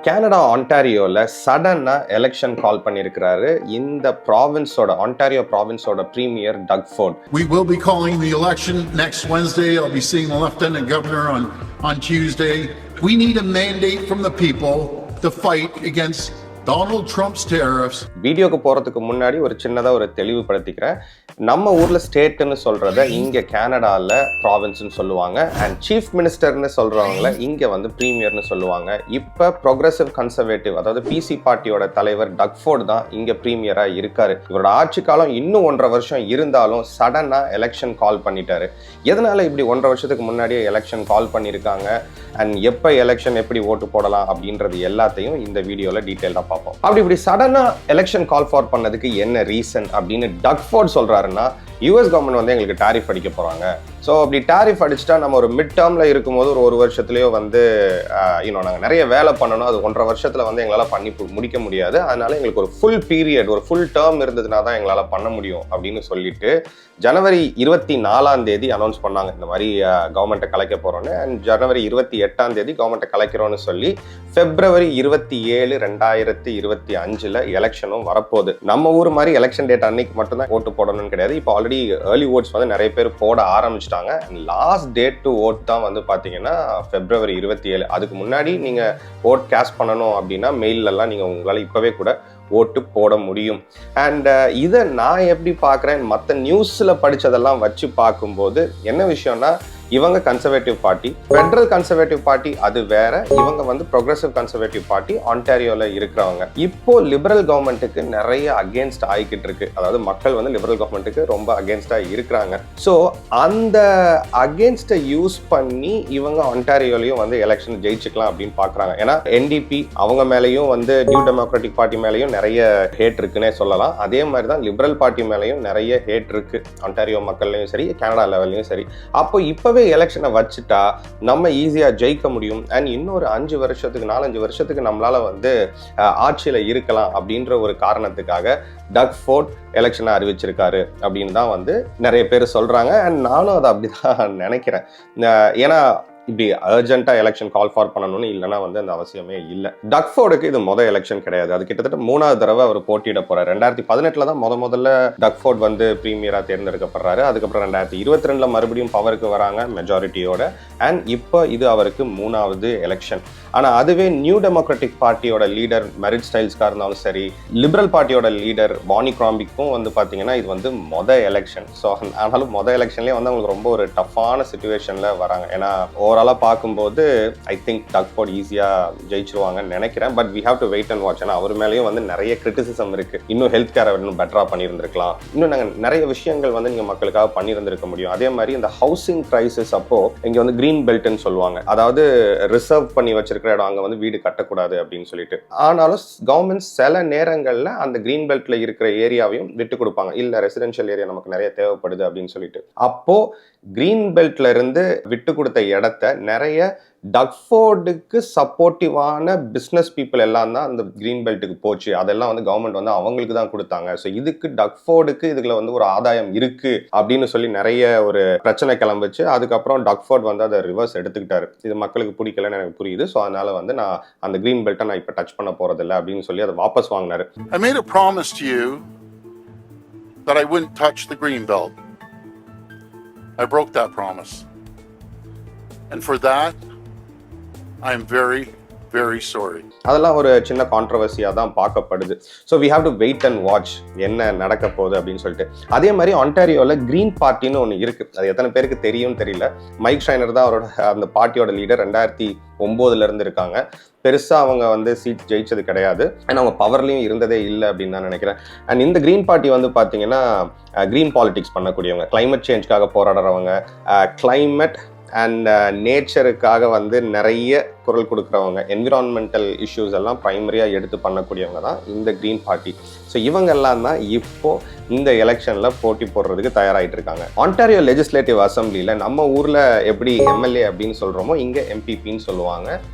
Canada ஆன்டாரியோல சடனா election call பண்ணியிருக்கிறாரு இந்த ப்ராவின்ஸோட ஆன்டாரியோ ப்ராவின்ஸோட premier Doug Ford. We will be calling the election next Wednesday. I'll be seeing the Lieutenant Governor on Tuesday. We need a mandate from the people to fight against Donald Trump's tariffs. வீடியோக்கு போறதுக்கு முன்னாடி ஒரு சின்னதா ஒரு தெளிவுபடுத்திக்கிறேன். நம்ம ஊர்ல ஸ்டேட்னு சொல்றத இங்க கனடால ப்ராவின்ஸ்னு சொல்லுவாங்க அண்ட் சீஃப் மினிஸ்டர்னு சொல்றவங்கள இங்க வந்து பிரீமியர்னு சொல்லுவாங்க. இப்ப ப்ரோக்ரசிவ் கன்சர்வேட்டிவ் அதாவது பிசி பார்ட்டியோட தலைவர் டக் ஃபோர்ட் தான் இங்க பிரீமியரா இருக்காரு. இவரோட ஆட்சி காலம் இன்னும் 1.5 வருஷம் இருந்தாலும் சடனா எலெக்ஷன் கால் பண்ணிட்டாரு. எதனால இப்படி 1.5 வருஷத்துக்கு முன்னாடியே எலெக்ஷன் கால் பண்ணியிருக்காங்க அண்ட் எப்ப எலெக்ஷன் எப்படி ஓட்டு போடலாம் அப்படின்றது எல்லாத்தையும் இந்த வீடியோல டீட்டெயிலா பார்ப்போம். இப்படி சடனா எலெக்ஷன் கால் ஃபார் பண்ணதுக்கு என்ன ரீசன் அப்படின்னு டக் ஃபோர்ட் சொல்றாருன்னா, யூஎஸ் கவர்மெண்ட் வந்து எங்களுக்கு டாரிஃப் அடிக்க போறாங்க. ஸோ அப்படி டாரிஃப் அடிச்சுட்டா நம்ம ஒரு மிட் டேர்ம்ல இருக்கும்போது ஒரு வருஷத்துலயோ வந்து நாங்கள் நிறைய வேலை பண்ணணும், அது 1.5 வருஷத்துல வந்து எங்களால் பண்ணி முடிக்க முடியாது, அதனால எங்களுக்கு ஒரு ஃபுல் பீரியட் ஒரு ஃபுல் டேர்ம் இருந்ததுனா தான் எங்களால் பண்ண முடியும் அப்படின்னு சொல்லிட்டு ஜனவரி 24 அனௌன்ஸ் பண்ணாங்க இந்த மாதிரி கவர்மெண்ட்டை கலைக்க போறோன்னு. அண்ட் ஜனவரி 28 கவர்மெண்ட்டை கலைக்கிறோன்னு சொல்லி பிப்ரவரி 27, 2025 எலெக்ஷனும் வரப்போகுது. நம்ம ஊர் மாதிரி எலெக்ஷன் டேட் அன்னைக்கு மட்டும்தான் ஓட்டு போடணும்னு கிடையாது. இப்போ ஆல்ரெடி ஏர்லி ஓட்ஸ் வந்து நிறைய பேர் போட ஆரம்பிச்சிட்டாங்க. லாஸ்ட் டேட் டு ஓட் தான் வந்து பாத்தீங்கன்னா பிப்ரவரி 27. அதுக்கு முன்னாடி நீங்க ஓட் கேஸ்ட் பண்ணணும் அப்படின்னா மெயில்ல எல்லாம் நீங்க உங்களால இப்பவே கூட ஓட்டு போட முடியும். அண்ட் இதை நான் எப்படி பார்க்குறேன், மற்ற நியூஸ்ல படிச்சதெல்லாம் வச்சு பார்க்கும்போது என்ன விஷயம்னா, இவங்க conservative party, federal conservative party அது வேற, இவங்க வந்து ப்ரோக்ரசிவ் கன்சர்வேட்டிவ் பார்ட்டி ஆன்டாரியோல இருக்கிறவங்க. இப்போ லிபரல் கவர்மெண்ட்டுக்கு நிறைய அகேன்ஸ்ட் ஆகிக்கிட்டு இருக்கு. அதாவது மக்கள் வந்து லிபரல் கவர்மெண்ட்டுக்கு ரொம்ப அகேன்ஸ்டா இருக்கிறாங்க. ஸோ அந்த அகேன்ஸ்டை யூஸ் பண்ணி இவங்க ஆன்டாரியோலையும் வந்து எலெக்ஷன் ஜெயிச்சுக்கலாம் அப்படின்னு பாக்குறாங்க. ஏன்னா என்டிபி அவங்க மேலேயும் வந்து நியூ டெமோக்ராட்டிக் பார்ட்டி மேலேயும் நிறைய ஹேட் இருக்குன்னே சொல்லலாம். அதே மாதிரி தான் லிபரல் பார்ட்டி மேலேயும் நிறைய ஹேட் இருக்கு, ஆன்டாரியோ மக்கள்லையும் சரி கனடா லெவல்லையும் சரி. அப்போ இப்பவே எலெக்ஷனை வச்சுட்டா நம்ம ஈஸியா ஜெயிக்க முடியும். அண்ட் இன்னொரு 4-5 வருஷத்துக்கு நம்மளால வந்து ஆட்சியில இருக்கலாம் அப்படின்ற ஒரு காரணத்துக்காக டக் ஃபோர்ட் எலெக்ஷனை அறிவிச்சிருக்காரு அப்படின்னு தான் வந்து நிறைய பேர் சொல்றாங்க. அண்ட் நானும் அதை அப்படிதான் நினைக்கிறேன். ஏன்னா இப்படி அர்ஜென்ட்டா எலெக்ஷன் கால் ஃபார் பண்ணணும்னு இல்லைன்னா வந்து அந்த அவசியமே இல்லை. டக் ஃபோர்டுக்கு இது முதல் எலெக்ஷன் கிடையாது. அது கிட்டத்தட்ட 3வது தடவை அவர் போட்டியிட போறாரு. 2018 தான் முதல்ல டக் ஃபோர்ட் வந்து பிரீமியரா தேர்ந்தெடுக்கப்படுறாரு. அதுக்கப்புறம் 2022 மறுபடியும் பவருக்கு வராங்க மெஜாரிட்டியோட. அண்ட் இப்போ இது அவருக்கு 3வது எலெக்ஷன். ஆனா அதுவே நியூ டெமோக்ராட்டிக் பார்ட்டியோட லீடர் மெரிட் ஸ்டைல்ஸ்கா இருந்தாலும் சரி, லிபரல் பார்ட்டியோட லீடர் பானி கிராம்பிக்கும் வந்து பாத்தீங்கன்னா இது வந்து எலெக்ஷன். ஸோ ஆனாலும் எலெக்ஷன்லேயே வந்து அவங்களுக்கு ரொம்ப ஒரு டஃப்பான சிச்சுவேஷன்ல வராங்க. ஏன்னா ஓவராலா பார்க்கும்போது ஐ திங்க் டக் ஃபோர்ட் ஈஸியா ஜெயிச்சிருவாங்கன்னு நினைக்கிறேன். But we have to wait and watch. ஏன்னா அவர் மேலேயும் வந்து நிறைய கிரிட்டிசிசம் இருக்கு. இன்னும் ஹெல்த் கேரை இன்னும் பெட்டரா பண்ணியிருந்திருக்கலாம், இன்னும் நாங்கள் நிறைய விஷயங்கள் வந்து நீங்க மக்களுக்காக பண்ணியிருந்திருக்க முடியும். அதே மாதிரி இந்த ஹவுசிங் கிரைசிஸ் அப்போ இங்க வந்து கிரீன் பெல்ட்னு சொல்லுவாங்க, அதாவது ரிசர்வ் பண்ணி வச்சிருக்கிற இடம், அங்க வந்து வீடு கட்டக்கூடாது அப்படின்னு சொல்லிட்டு. ஆனாலும் கவர்மெண்ட் சில நேரங்கள்ல அந்த கிரீன் பெல்ட்ல இருக்கிற ஏரியாவையும் விட்டு கொடுப்பாங்க. இல்ல ரெசிடென்ஷியல் ஏரியா நமக்கு நிறைய தேவைப்படுது அப்படின்னு சொல்லிட்டு. அப்போ கிரீன் பெல்ட்ல இருந்து விட்டு கொடுத்த இடத்த நிறைய டக் ஃபோர்டுக்கு சப்போர்ட்டிவான பிஸ்னஸ் பீப்புள் எல்லாம் தான் அந்த கிரீன் பெல்ட்டுக்கு போச்சு. அதெல்லாம் வந்து கவர்மெண்ட் வந்து அவங்களுக்கு தான் கொடுத்தாங்க. ஸோ இதுக்கு டக் ஃபோர்டுக்கு இதுல வந்து ஒரு ஆதாயம் இருக்கு அப்படின்னு சொல்லி நிறைய ஒரு பிரச்சனை கிளம்பிச்சு. அதுக்கப்புறம் டக் ஃபோர்ட் வந்து அதை ரிவர்ஸ் எடுத்துக்கிட்டாரு. இது மக்களுக்கு பிடிக்கலன்னு எனக்கு புரியுது. ஸோ அதனால வந்து நான் அந்த கிரீன் பெல்ட்டை நான் இப்போ டச் பண்ண போறது இல்லை அப்படின்னு சொல்லி அதை வாபஸ் வாங்கினாரு. I made a promise to you that I wouldn't touch the green belt. I broke that promise. And for that I am very, very sorry. அதெல்லாம் ஒரு சின்ன கான்ட்ரவர்சியா தான் பார்க்கப்படுது. So we have to wait and watch என்ன நடக்க போகுது அப்படின்னு சொல்லிட்டு. அதே மாதிரி ஆன்டாரியோல கிரீன் பார்ட்டின்னு ஒன்று இருக்கு. அது எத்தனை பேருக்கு தெரியும்னு தெரியல. மைக் ஷைனர் தான் அவரோட அந்த பார்ட்டியோட லீடர். 2009 இருந்து இருக்காங்க. பெருசா அவங்க வந்து சீட் ஜெயிச்சது கிடையாது. ஏன்னா அவங்க பவர்லயும் இருந்ததே இல்லை அப்படின்னு நான் நினைக்கிறேன். அண்ட் இந்த கிரீன் பார்ட்டி வந்து பாத்தீங்கன்னா கிரீன் பாலிடிக்ஸ் பண்ணக்கூடியவங்க, கிளைமேட் சேஞ்ச்காக போராடுறவங்க, கிளைமேட் அண்ட் நேச்சருக்காக வந்து நிறைய குரல் கொடுக்குறவங்க, என்விரான்மெண்டல் இஷ்யூஸ் எல்லாம் பிரைமரியா எடுத்து பண்ணக்கூடியவங்க தான் இந்த கிரீன் பார்ட்டி. ஸோ இவங்க எல்லாம் தான் இப்போ இந்த எலெக்ஷன்ல போட்டி போடுறதுக்கு தயாராகிட்டு இருக்காங்க. ஆன்டாரியோ லெஜிஸ்லேட்டிவ் அசம்பிளில நம்ம ஊர்ல எப்படி எம்எல்ஏ அப்படின்னு சொல்றோமோ இங்க எம்பிபின்னு சொல்லுவாங்க,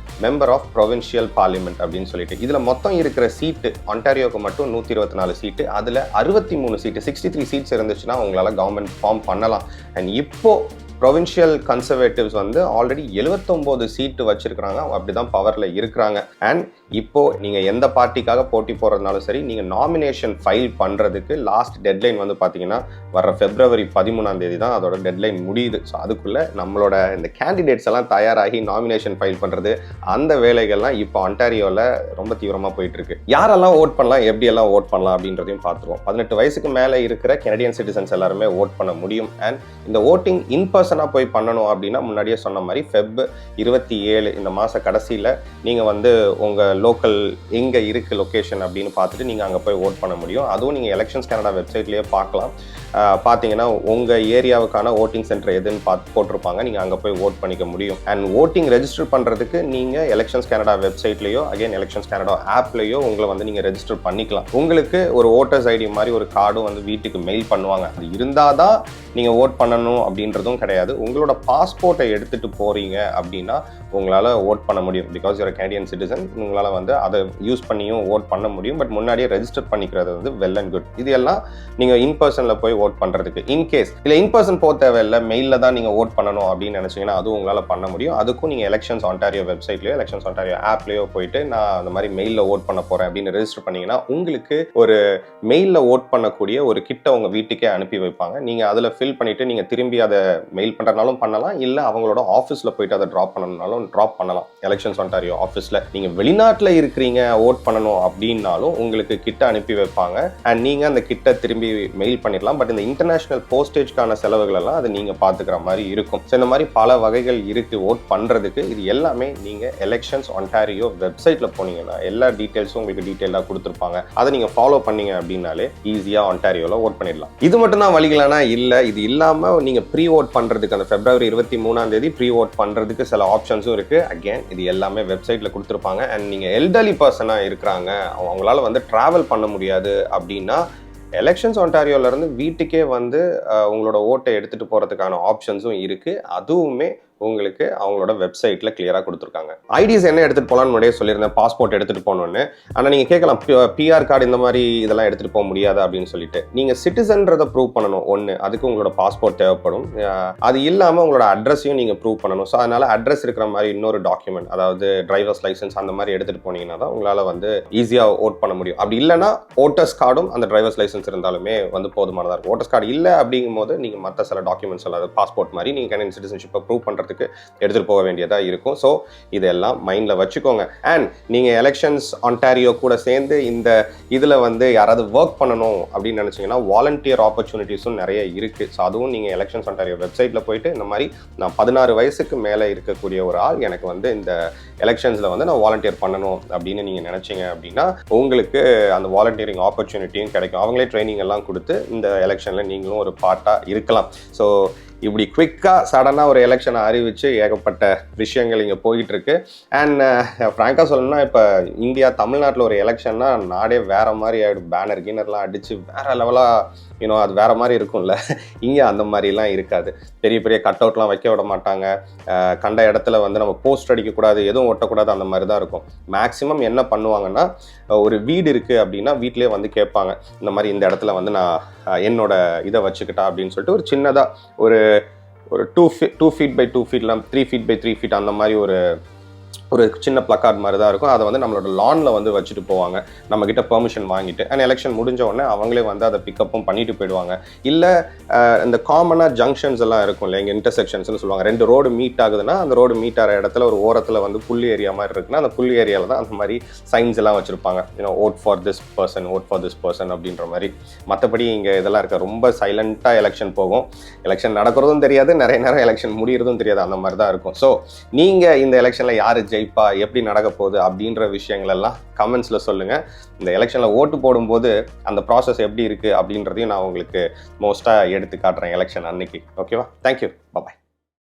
மெம்பர் ஆஃப் ப்ரொவின்ஷியல் பார்லிமெண்ட் அப்படின்னு சொல்லிட்டு. இதுல மொத்தம் இருக்கிற சீட்டு ஆன்டாரியோக்கு மட்டும் 124 சீட்டு. அதுல 63 சீட்டு 63 சீட்ஸ் இருந்துச்சுன்னா உங்களால கவர்மெண்ட் ஃபார்ம் பண்ணலாம். அண்ட் இப்போ ப்ரொவின்ஷியல் கன்சர்வேட்டிவ்ஸ் வந்து ஆல்ரெடி 79 சீட்டு வச்சிருக்கிறாங்க, அப்படிதான் பவர்ல இருக்கிறாங்க. அண்ட் இப்போ நீங்கள் எந்த பார்ட்டிக்காக போட்டி போடுறதுனாலும் சரி, நீங்கள் நாமினேஷன் ஃபைல் பண்ணுறதுக்கு லாஸ்ட் டெட்லைன் வந்து பார்த்தீங்கன்னா வர February 13 தான் அதோட டெட்லைன் முடியுது. ஸோ அதுக்குள்ளே நம்மளோட இந்த கேண்டிடேட்ஸ் எல்லாம் தயாராகி நாமினேஷன் ஃபைல் பண்ணுறது அந்த வேலைகள்லாம் இப்போ ஒன்டாரியோவில் ரொம்ப தீவிரமாக போயிட்டுருக்கு. யாரெல்லாம் ஓட் பண்ணலாம், எப்படியெல்லாம் ஓட் பண்ணலாம் அப்படின்றதையும் பார்த்துருவோம். 18 வயசுக்கு மேலே இருக்கிற கெனடியன் சிட்டிசன்ஸ் எல்லாருமே ஓட் பண்ண முடியும். அண்ட் இந்த ஓட்டிங் இன் பர்சனாக போய் பண்ணணும் அப்படின்னா முன்னாடியே சொன்ன மாதிரி Feb 27 இந்த மாத கடைசியில் நீங்கள் வந்து உங்கள் லோக்கல் எங்கே இருக்குது லொக்கேஷன் அப்படின்னு பார்த்துட்டு நீங்கள் அங்கே போய் ஓட் பண்ண முடியும். அதுவும் நீங்கள் எலெக்ஷன்ஸ் கனடா வெப்சைட்லேயே பார்க்கலாம். பார்த்தீங்கன்னா உங்கள் ஏரியாவுக்கான ஓட்டிங் சென்டர் எதுன்னு போட்டிருப்பாங்க. நீங்கள் அங்கே போய் ஓட் பண்ணிக்க முடியும். அண்ட் ஓட்டிங் ரெஜிஸ்டர் பண்ணுறதுக்கு நீங்கள் எலெக்ஷன்ஸ் கனடா வெப்சைட்லேயோ அகைன் எலெக்ஷன்ஸ் கனடா ஆப்லேயோ உங்களை வந்து நீங்கள் ரெஜிஸ்டர் பண்ணிக்கலாம். உங்களுக்கு ஒரு ஓட்டர்ஸ் ஐடி மாதிரி ஒரு கார்டும் வந்து வீட்டுக்கு மெயில் பண்ணுவாங்க. அது இருந்தால் தான் நீங்கள் ஓட் பண்ணணும் அப்படின்றதும் கிடையாது. உங்களோட பாஸ்போர்ட்டை எடுத்துகிட்டு போகிறீங்க அப்படின்னா உங்களால் ஓட் பண்ண முடியும். பிகாஸ் யூர் கேனடியன் சிட்டிசன், உங்களால் வந்து அதை யூஸ் பண்ணியும் ஓட் பண்ண முடியும். பட் முன்னாடியே ரெஜிஸ்டர் பண்ணிக்கிறது வந்து வெல் அண்ட் குட். இது எல்லாம் நீங்கள் இன் பர்சனில் போய் ஓட் பண்ணுறதுக்கு. இன்கேஸ் இல்லை இன் பர்சன் போக தேவையில்லை, மெயிலில் தான் நீங்கள் ஓட் பண்ணணும் அப்படின்னு நினச்சிங்கன்னா அதுவும் உங்களால் பண்ண முடியும். அதுக்கும் நீங்கள் எலெக்ஷன்ஸ் ஆன்டாரியோ வெப்சைட்லையோ எலெக்ஷன்ஸ் ஆன்டாரியோ ஆப்லேயோ போயிட்டு நான் அந்த மாதிரி மெயிலில் ஓட் பண்ண போகிறேன் அப்படின்னு ரெஜிஸ்டர் பண்ணிங்கன்னா உங்களுக்கு ஒரு மெயிலில் ஓட் பண்ணக்கூடிய ஒரு கிட்ட உங்கள் வீட்டுக்கே அனுப்பி வைப்பாங்க. நீங்கள் அதில் ஃபில் பண்ணிவிட்டு நீங்கள் திரும்பி அதை மெயில் பண்ணுறதுனாலும் பண்ணலாம், இல்லை அவங்களோட ஆஃபீஸில் போயிட்டு அதை ட்ராப் பண்ணணும்னாலும் ட்ராப் பண்ணலாம். எலெக்ஷன்ஸ் ஆன்டாரியோ ஆஃபீஸில் நீங்கள் வெளிநாட்டில் இருக்கிறீங்க ஓட் பண்ணணும் அப்படின்னாலும் உங்களுக்கு கிட்ட அனுப்பி வைப்பாங்க. அண்ட் நீங்கள் அந்த கிட்ட திரும்பி மெயில் பண்ணிடலாம். பட் இந்த இன்டர்நேஷனல் போஸ்டேஜ்க்கான செலவுகள் எல்லாம் அது நீங்கள் பார்த்துக்கிற மாதிரி இருக்கும். ஸோ இந்த மாதிரி பல வகைகள் இருக்குது ஓட் பண்ணுறதுக்கு. இது எல்லாமே நீங்கள் எலெக்ஷன்ஸ் ஆன்டாரியோ வெப்சைட்டில் போனீங்கன்னா எல்லா டீட்டெயில்ஸும் உங்களுக்கு டீட்டெயிலாக கொடுத்துருப்பாங்க. அதை நீங்கள் ஃபாலோ பண்ணீங்க அப்படின்னாலே ஈஸியாக ஆன்டாரியோவில் ஓட் பண்ணிடலாம். இது மட்டும் தான் வழிகளானா இல்லை. இது இல்லாமல் நீங்கள் ப்ரீ ஓட் பண்ணுறதுக்கு அந்த February 23 ப்ரீ ஓட் பண்ணுறதுக்கு சில ஆப்ஷன்ஸும் இருக்குது. அகேன் இது எல்லாமே வெப்சைட்டில் கொடுத்துருப்பாங்க. அண்ட் நீங்கள் எல்டர்லி பர்சனாக இருக்கிறாங்க, அவங்களால வந்து ட்ராவல் பண்ண முடியாது அப்படின்னா எலெக்ஷன்ஸ் ஆன்டாரியோலேருந்து வீட்டுக்கே வந்து உங்களோட ஓட்டை எடுத்துகிட்டு போகிறதுக்கான ஆப்ஷன்ஸும் இருக்குது. அதுவுமே உங்களுக்கு அவங்களோட வெப்சைட்டில் கிளியராக கொடுத்துருக்காங்க. ஐடிஸ் என்ன எடுத்துகிட்டு போகலான்னு முன்னாடியே சொல்லியிருந்தேன், பாஸ்போர்ட் எடுத்துகிட்டு போகணுன்னு. ஆனால் நீங்கள் கேட்கலாம் பிஆர் கார்டு இந்த மாதிரி இதெல்லாம் எடுத்துகிட்டு போக முடியாது அப்படின்னு சொல்லிட்டு. நீங்கள் சிட்டிசன்றதை ப்ரூவ் பண்ணணும் ஒன்று, அதுக்கு உங்களோட பாஸ்போர்ட் தேவைப்படும். அது இல்லாமல் உங்களோட அட்ரஸையும் நீங்கள் ப்ரூவ் பண்ணணும். ஸோ அதனால் அட்ரஸ் இருக்கிற மாதிரி இன்னொரு டாக்குமெண்ட், அதாவது டிரைவர்ஸ் லைசன்ஸ் அந்த மாதிரி எடுத்துகிட்டு போனீங்கன்னா தான் உங்களால் வந்து ஈஸியாக ஓட் பண்ண முடியும். அப்படி இல்லைனா ஓட்டர்ஸ் கார்டும் அந்த டிரைவர்ஸ் லைசன்ஸ் இருந்தாலுமே வந்து போதுமானதாக இருக்கும். ஓட்டர்ஸ் கார்டு இல்லை அப்படிங்கும் போது நீங்கள் மற்ற சில டாக்குமெண்ட்ஸ் அதாவது பாஸ்போர்ட் மாதிரி நீங்கள் கனடியன் சிட்டிசன்ஷிப்பை ப்ரூவ் பண்ணுறது எடுத்துட்டு போக வேண்டியதா இருக்கும். ஸோ இதெல்லாம் மைண்ட்ல வச்சுக்கோங்க. அண்ட் நீங்க எலெக்ஷன்ஸ் ஆன்டாரியோ கூட சேர்ந்து இந்த இதுல வந்து யாராவது ஒர்க் பண்ணணும் அப்படின்னு நினைச்சீங்கன்னா வாலண்டியர் ஆப்பர்ச்சுனிட்டிஸும் நிறைய இருக்கு. ஸோ அதுவும் நீங்க எலெக்ஷன்ஸ் ஆன்டாரியோ வெப்சைட்ல போயிட்டு இந்த மாதிரி நான் 16 வயசுக்கு மேலே இருக்கக்கூடிய ஒரு ஆள், எனக்கு வந்து இந்த எலெக்ஷன்ஸ்ல வந்து நான் வாலண்டியர் பண்ணணும் அப்படின்னு நீங்க நினைச்சீங்க அப்படின்னா உங்களுக்கு அந்த வாலண்டியரிங் ஆப்பர்ச்சுனிட்டியும் கிடைக்கும். அவங்களே ட்ரைனிங் எல்லாம் கொடுத்து இந்த எலெக்ஷன்ல நீங்களும் ஒரு பார்ட்டா இருக்கலாம். ஸோ இப்படி குவிக்காக சடனாக ஒரு எலெக்ஷனை அறிவித்து ஏகப்பட்ட விஷயங்கள் இங்கே போயிட்டு இருக்கு. அண்ட் ஃப்ராங்காக சொல்லணும்னா இப்போ இந்தியா தமிழ்நாட்டில் ஒரு எலெக்ஷன்னா நாடே வேற மாதிரி ஆகிடும். பேனர் கீனர்லாம் அடித்து வேற லெவலாக அது வேற மாதிரி இருக்கும்ல. இங்கே அந்த மாதிரிலாம் இருக்காது. பெரிய பெரிய கட் அவுட்லாம் வைக்க விட மாட்டாங்க. கண்ட இடத்துல வந்து நம்ம போஸ்ட் அடிக்கக்கூடாது, எதுவும் ஒட்டக்கூடாது, அந்த மாதிரி தான் இருக்கும். மேக்ஸிமம் என்ன பண்ணுவாங்கன்னா, ஒரு வீடு இருக்குது அப்படின்னா வீட்டிலே வந்து கேட்பாங்க, இந்த மாதிரி இந்த இடத்துல வந்து நான் என்னோட இதை வச்சுக்கிட்டா அப்படின்னு சொல்லிட்டு ஒரு சின்னதாக ஒரு 2 feet by 2 feet 3 feet by 3 feet அந்த மாதிரி ஒரு சின்ன பிளக்கார்ட் மாதிரி தான் இருக்கும். அதை வந்து நம்மளோட லான்ல வந்து வச்சுட்டு போவாங்க, நம்ம கிட்ட பெர்மிஷன் வாங்கிட்டு. அண்ட் எலெக்ஷன் முடிஞ்ச உடனே அவங்களே வந்து அதை பிக்கப்பும் பண்ணிட்டு போயிடுவாங்க. இல்லை இந்த காமனாக ஜங்ஷன்ஸ் எல்லாம் இருக்கும் இல்லை, இங்கே இன்டர்செக்ஷன்ஸ்னு சொல்லுவாங்க. 2 ரோடு மீட் ஆகுதுன்னா அந்த ரோடு மீட் ஆகிற இடத்துல ஒரு ஓரத்தில் வந்து புள்ளி ஏரியா மாதிரி இருக்குன்னா அந்த புள்ளி ஏரியாவில் தான் அந்த மாதிரி சைன்ஸ் எல்லாம் வச்சுருப்பாங்க. Vote for this person, vote for this person அப்படின்ற மாதிரி. மற்றபடி இங்கே இதெல்லாம் இருக்க ரொம்ப சைலண்ட்டாக எலெக்ஷன் போகும். எலெக்ஷன் நடக்கிறதும் தெரியாது, நிறைய நேரம் எலெக்ஷன் முடியறதும் தெரியாது, அந்த மாதிரி தான் இருக்கும். ஸோ நீங்கள் இந்த எலெக்ஷனில் யார் ஜெயிப்பா, எப்படி நடக்க போகுது அப்படின்ற விஷயங்கள் எல்லாம் கமெண்ட்ஸ்ல சொல்லுங்க. இந்த எலெக்ஷன்ல ஓட்டு போடும்போது அந்த ப்ராசஸ் எப்படி இருக்கு அப்படின்றதையும் நான் உங்களுக்கு மோஸ்டா எடுத்து காட்டுறேன் எலெக்ஷன் அன்னைக்கு. ஓகேவா? தேங்க்யூ. பாய்.